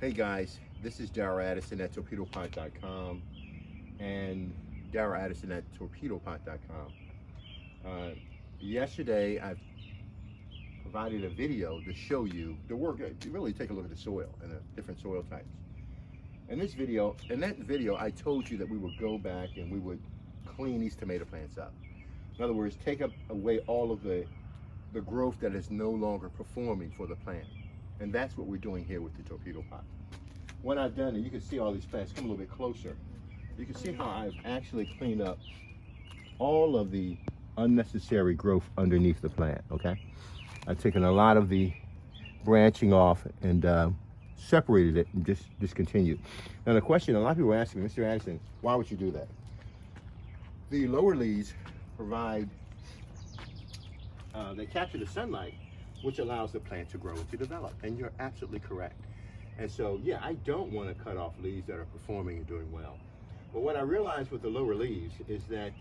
Hey guys, this is Darrell Addison at torpedopot.com and Darrell Addison at torpedopot.com. Yesterday I provided a video to show you the work, to really take a look at the soil and the different soil types. In that video I told you that we would go back and we would clean these tomato plants up. In other words, take away all of the growth that is no longer performing for the plant. And that's what we're doing here with the torpedo pot. What I've done, and you can see all these plants, come a little bit closer. You can see how I've actually cleaned up all of the unnecessary growth underneath the plant, okay? I've taken a lot of the branching off and separated it and just discontinued. Now the question, a lot of people are asking me, Mr. Addison, why would you do that? The lower leaves provide, they capture the sunlight, which allows the plant to grow and to develop. And you're absolutely correct. And so, yeah, I don't want to cut off leaves that are performing and doing well. But what I realized with the lower leaves is that,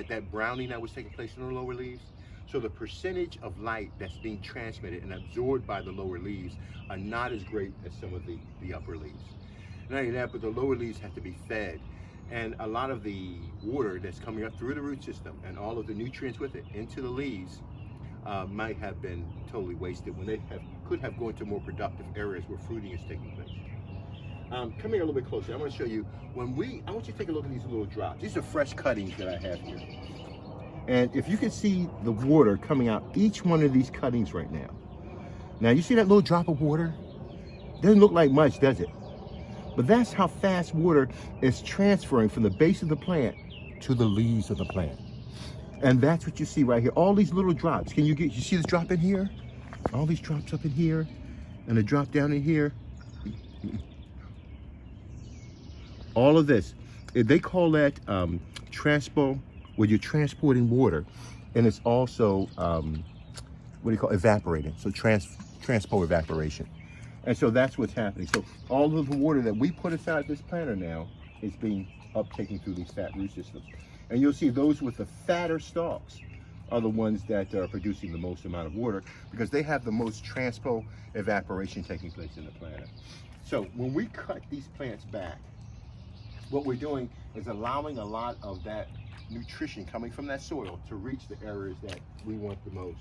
that browning that was taking place in the lower leaves. So the percentage of light that's being transmitted and absorbed by the lower leaves are not as great as some of the upper leaves. Not only that, but the lower leaves have to be fed. And a lot of the water that's coming up through the root system and all of the nutrients with it into the leaves might have been totally wasted when they could have gone to more productive areas where fruiting is taking place. Come here a little bit closer. I want to show you, I want you to take a look at these little drops. These are fresh cuttings that I have here. And if you can see the water coming out each one of these cuttings right now. Now you see that little drop of water? Doesn't look like much, does it? But that's how fast water is transferring from the base of the plant to the leaves of the plant. And that's what you see right here. All these little drops. You see this drop in here? All these drops up in here and a drop down in here. All of this. They call that Transpo, where you're transporting water. And it's also, evaporating. So Transpo evaporation. And so that's what's happening. So all of the water that we put inside this planter now is being uptaken through these fat root systems. And you'll see those with the fatter stalks are the ones that are producing the most amount of water because they have the most transpo evaporation taking place in the planter. So when we cut these plants back, what we're doing is allowing a lot of that nutrition coming from that soil to reach the areas that we want the most.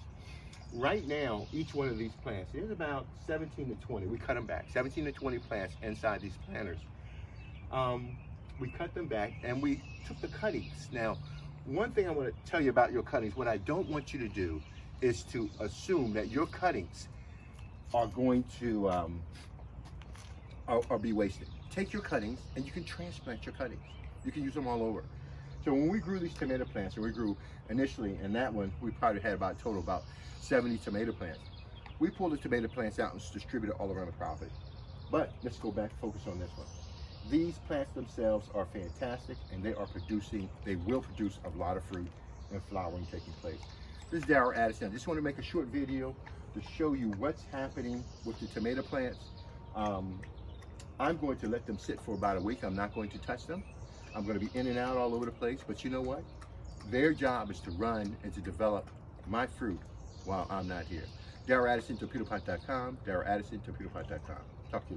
Right now, each one of these plants, there's about 17 to 20, we cut them back, 17 to 20 plants inside these planters. We cut them back and we took the cuttings. Now, one thing I want to tell you about your cuttings, what I don't want you to do is to assume that your cuttings are going to be wasted. Take your cuttings and you can transplant your cuttings. You can use them all over. So when we grew these tomato plants, and we grew initially in that one, we probably had about 70 tomato plants. We pulled the tomato plants out and distributed all around the property. But let's go back and focus on this one. These plants themselves are fantastic and they will produce a lot of fruit and flowering taking place. This is Darrell Addison. I just want to make a short video to show you what's happening with the tomato plants. I'm going to let them sit for about a week. I'm not going to touch them. I'm going to be in and out all over the place, but you know what? Their job is to run and to develop my fruit while I'm not here. Darrell Addison, torpedopot.com. Darrell Addison, torpedopot.com. Talk to you later.